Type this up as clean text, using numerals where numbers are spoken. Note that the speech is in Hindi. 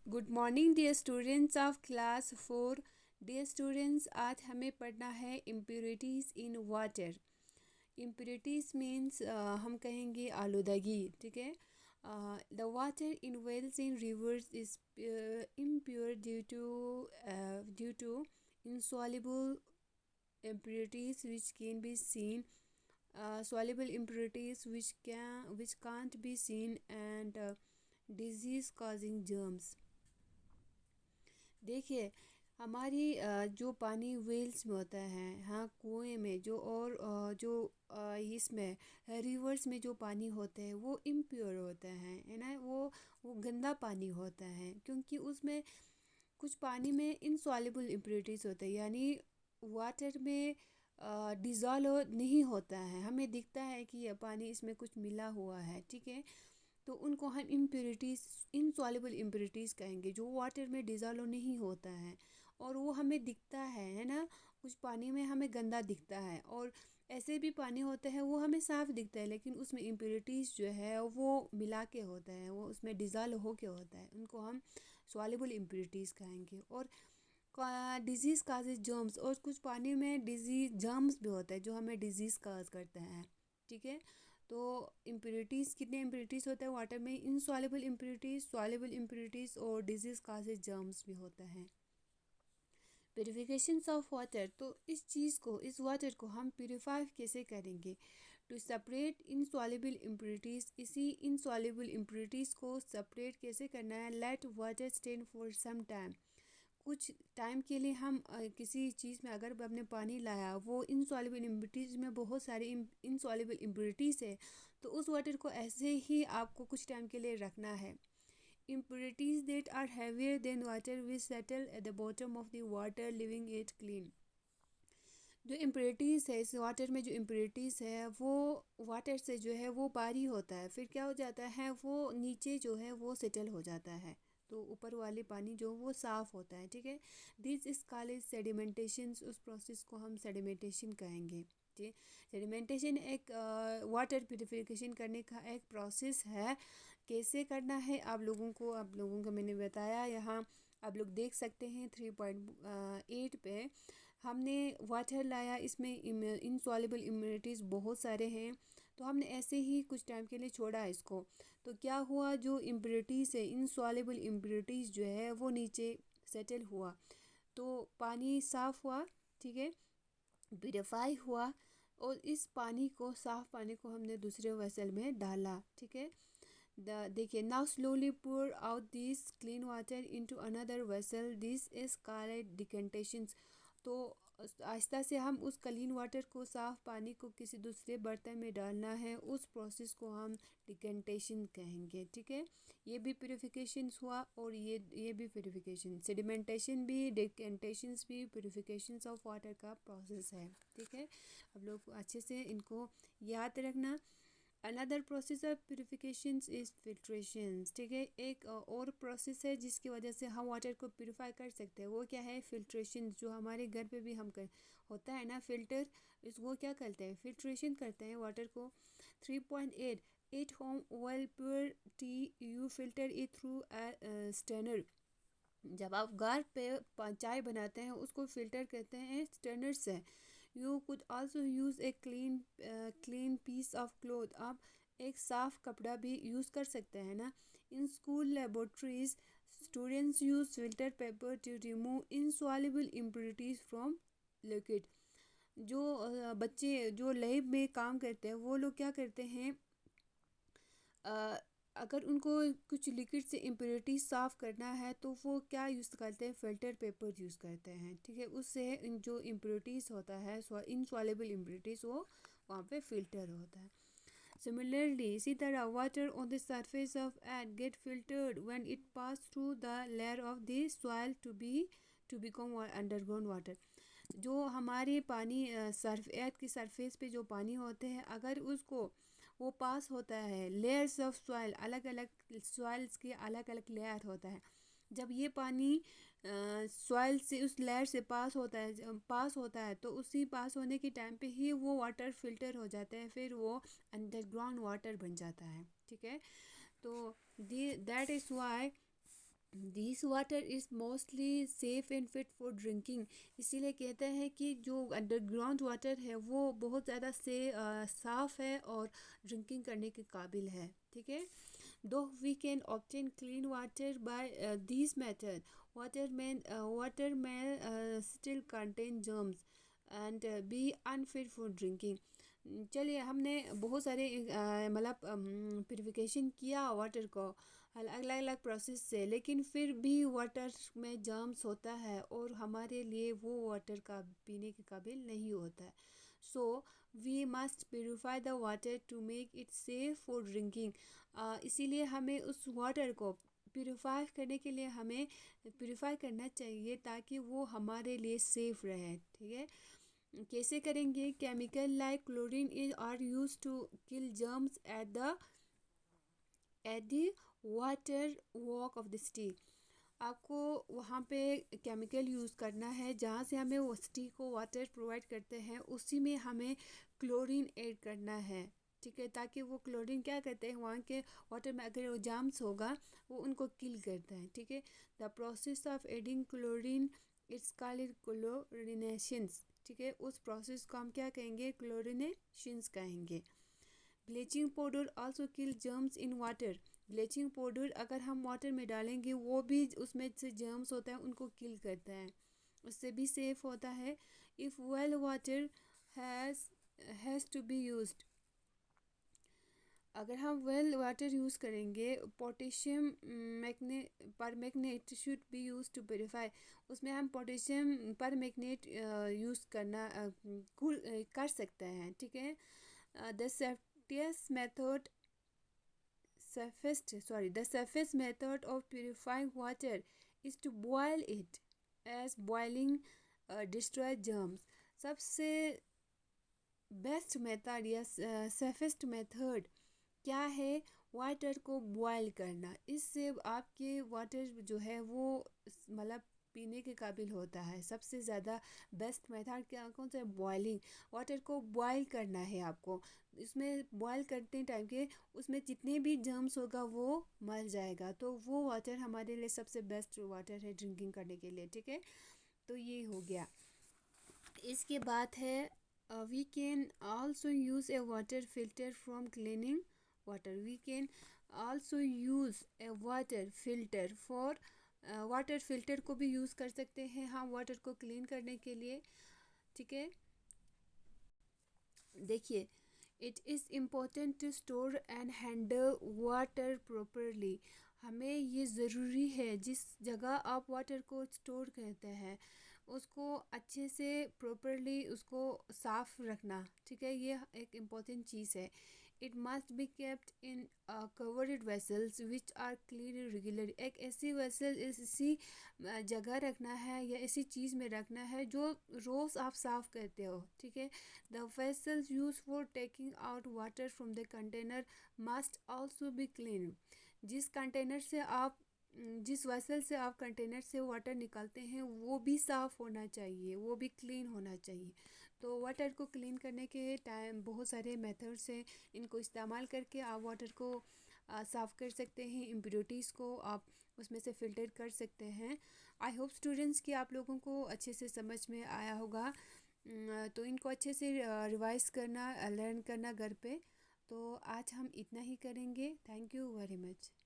Good morning dear students of class 4। Dear students, आज हमें पढ़ना है impurities in water. Impurities means हम कहेंगे आलूदगी, ठीक है। The water in wells in rivers is impure due to insoluble impurities which can be seen, soluble impurities which can't be seen, and disease causing germs। देखिए, हमारी जो पानी वेल्स में होता है, हाँ, कुएं में जो, और जो इसमें रिवर्स में जो पानी होता है वो इम्प्योर होता है ना। वो गंदा पानी होता है, क्योंकि उसमें कुछ पानी में इनसॉल्युबल इम्प्योरिटीज़ होते हैं, यानी वाटर में डिज़ोल्व नहीं होता है। हमें दिखता है कि यह पानी, इसमें कुछ मिला हुआ है, ठीक है। तो उनको हम इम्प्योरिटीज़, इनसॉल्युबल इम्प्योरिटीज़ कहेंगे, जो वाटर में डिज़ोल्व नहीं होता है और वो हमें दिखता है ना। कुछ पानी में हमें गंदा दिखता है, और ऐसे भी पानी होता है वो हमें साफ़ दिखता है, लेकिन उसमें इम्प्योरिटीज़ जो है वो मिला के होता है, वो उसमें डिज़ोल्व हो के होता है। उनको हम सॉल्युबल इम्प्योरिटीज़ कहेंगे। और डिजीज़ काजेज जर्म्स, और कुछ पानी में डिजीज जर्म्स भी होता है जो हमें डिजीज़ काज करता है, ठीक है। तो इम्प्योरिटीज़, कितने इम्प्योरिटीज़ होते हैं वाटर में? इनसॉल्युबल इम्प्योरिटीज़, सॉल्युबल इम्प्योरिटीज़ और डिजीज़ काजेज जर्म्स भी होता है। प्योरीफिकेशंस ऑफ वाटर, तो इस चीज़ को, इस वाटर को हम प्योरीफाई कैसे करेंगे? टू सेपरेट इनसॉल्युबल इम्प्योरिटीज़, इसी इनसॉल्युबल इम्प्योरिटीज़ को सेपरेट कैसे करना है? Let water stand for some time, कुछ टाइम के लिए हम किसी चीज़ में अगर हमने पानी लाया, वो इनसॉल्युबल इम्प्योरिटीज़ में बहुत सारी इनसॉल्युबल इम्प्योरिटीज़ है, तो उस वाटर को ऐसे ही आपको कुछ टाइम के लिए रखना है। Impurities that are heavier than water will settle at the bottom of the water, leaving it clean। जो इम्प्योरिटीज़ है, इस वाटर में जो इम्प्योरिटीज़ है वो वाटर से जो है वो भारी होता है, फिर क्या हो जाता है, वो नीचे जो है वो सेटल हो जाता है, तो ऊपर वाले पानी जो वो साफ़ होता है, ठीक है। दिस इज कॉल्ड सेडिमेंटेशन, उस प्रोसेस को हम सेडिमेंटेशन कहेंगे, ठीक। सेडिमेंटेशन एक वाटर प्यूरिफिकेशन करने का एक प्रोसेस है। कैसे करना है आप लोगों को मैंने बताया। यहाँ आप लोग देख सकते हैं 3.8 पे हमने वाटर लाया, इसमें इनसॉल्युबल इम्प्योरिटीज़ बहुत सारे हैं, तो हमने ऐसे ही कुछ टाइम के लिए छोड़ा इसको। तो क्या हुआ, जो इम्प्योरिटीज़ है, इनसॉल्युबल इम्प्योरिटीज़ जो है वो नीचे सेटल हुआ, तो पानी साफ़ हुआ, ठीक है, प्यूरिफाई हुआ। और इस पानी को, साफ़ पानी को हमने दूसरे वेसल में डाला, ठीक है। देखिए, now slowly pour out this clean water into another vessel, this is called decantation. तो आहिस्ता से हम उस क्लीन वाटर को, साफ़ पानी को किसी दूसरे बर्तन में डालना है, उस प्रोसेस को हम डिकेंटेशन कहेंगे, ठीक है। ये भी प्योरिफिकेशन हुआ, और ये भी प्योरिफिकेशन, सेडिमेंटेशन भी, डिकेंटेशन भी प्योरिफिकेशन ऑफ वाटर का प्रोसेस है, ठीक है। अब लोग अच्छे से इनको याद रखना। Another process of purification is filtration, ठीक है। एक और प्रोसेस है जिसकी वजह से हम वाटर को प्योरीफाई कर सकते हैं, वो क्या है? फिल्ट्रेशन। जो हमारे घर पे भी हम कर होता है ना फिल्टर, इस वो क्या करते हैं? फिल्ट्रेशन करते हैं वाटर को। 3.8 at home oil pure tea you filter it through strainer. जब आप घर पे चाय बनाते हैं, उसको फिल्टर करते हैं स्टेनर से। You could also use a clean piece of cloth, आप एक साफ़ कपड़ा भी यूज़ कर सकते हैं ना। In school laboratories, students use filter paper two remove insoluble impurities from liquid. जो बच्चे जो लैब में काम करते हैं, वो लोग क्या करते हैं, अगर उनको कुछ लिक्विड से इम्प्योरिटी साफ़ करना है, तो वो क्या यूज़ करते हैं? फ़िल्टर पेपर यूज़ करते हैं, ठीक है। उससे जो इम्प्योरिटीज़ होता है, इनसॉल्युबल इम्प्योरिटीज़, वो वहाँ पे फ़िल्टर होता है। सिमिलरली, इसी तरह water on the surface of earth get filtered when it pass through the layer of the soil to become underground water. जो हमारे पानी सर्फ एर्थ की सरफेस पे जो पानी होते हैं, अगर उसको वो पास होता है लेयर्स ऑफ सॉइल, अलग अलग सॉइल्स के अलग अलग लेयर होता है, जब ये पानी सॉइल से उस लेयर से पास होता है, तो उसी पास होने के टाइम पे ही वो वाटर फिल्टर हो जाता है, फिर वो अंडरग्राउंड वाटर बन जाता है, ठीक है। तो that is why this water is mostly safe and fit for drinking. इसीलिए कहते हैं कि जो अंडरग्राउंड वाटर है वो बहुत ज़्यादा से साफ़ है और ड्रिंकिंग करने के काबिल है। ठीक है। Though we can obtain clean water by this method, water may still contain germs and be unfit for drinking। चलिए, हमने बहुत सारे मतलब प्यूरिफिकेशन किया वाटर को अलग अलग प्रोसेस से, लेकिन फिर भी वाटर में जर्म्स होता है और हमारे लिए वो वाटर का पीने के काबिल नहीं होता है। So we must purify the water to make it safe for drinking. इसीलिए हमें उस वाटर को प्योरीफाई करने के लिए हमें प्योरीफाई करना चाहिए ताकि वो हमारे लिए सेफ़ रहे। ठीक है। कैसे करेंगे? Chemical like chlorine is are use to kill germs at the water वॉक ऑफ द सिटी। आपको वहाँ पे केमिकल यूज़ करना है, जहाँ से हमें वो सिटी को वाटर प्रोवाइड करते हैं उसी में हमें क्लोरीन ऐड करना है। ठीक है। ताकि वो क्लोरीन क्या करते हैं, वहाँ के वाटर में अगर वो जाम्स होगा वो उनको किल करता है। ठीक है। The process of adding chlorine it's called chlorinations. ठीक है। उस प्रोसेस को हम क्या कहेंगे? क्लोरिनेशंस कहेंगे। Bleaching powder also kill germs in water. Bleaching powder अगर हम वाटर में डालेंगे वो भी उसमें से जर्म्स होता है उनको किल करता है, उससे भी सेफ होता है। If well water has to be used, अगर हम वेल वाटर यूज़ करेंगे, पोटेशियम मैग्ने permanganate should be use to purify. उसमें हम पोटेशियम पर मैग्नेट यूज़ करना कर सकते हैं। ठीक है। The safest method the safest method of purifying water is to boil it, as boiling destroy germs। सबसे बेस्ट मेथड या सेफेस्ट मेथड क्या है? वाटर को बॉयल करना। इससे आपके वाटर जो है वो मतलब पीने के काबिल होता है। सबसे ज़्यादा बेस्ट मेथड क्या कौन सा है? बॉयलिंग। वाटर को बॉयल करना है आपको। इसमें बॉयल करते टाइम के उसमें जितने भी जर्म्स होगा वो मर जाएगा, तो वो वाटर हमारे लिए सबसे बेस्ट वाटर है ड्रिंकिंग करने के लिए। ठीक है। तो ये हो गया। इसके बाद है we can also use a water filter from cleaning water। We can also use a water filter for water filter को भी यूज़ कर सकते हैं हम वाटर को क्लीन करने के लिए। ठीक है। देखिए, it is important to store and handle water properly. हमें ये ज़रूरी है जिस जगह आप वाटर को स्टोर करते हैं उसको अच्छे से प्रॉपरली उसको साफ़ रखना। ठीक है। ये एक इम्पॉर्टेंट चीज़ है। It must be kept in covered vessels which are clean regular. एक ऐसी वेसल ऐसी जगह रखना है या ऐसी चीज़ में रखना है जो रोज़ आप साफ़ करते हो। ठीक है। The vessels use for taking out water from the container must also be clean. जिस वेसल से आप कंटेनर से वाटर निकालते हैं वो भी साफ़ होना चाहिए, वो भी क्लीन होना चाहिए। तो वाटर को क्लीन करने के टाइम बहुत सारे मेथड्स हैं, इनको इस्तेमाल करके आप वाटर को साफ़ कर सकते हैं। इम्प्योरिटीज़ को आप उसमें से फ़िल्टर कर सकते हैं। आई होप स्टूडेंट्स कि आप लोगों को अच्छे से समझ में आया होगा। तो इनको अच्छे से रिवाइज़ करना, लर्न करना घर पे। तो आज हम इतना ही करेंगे। Thank you very much.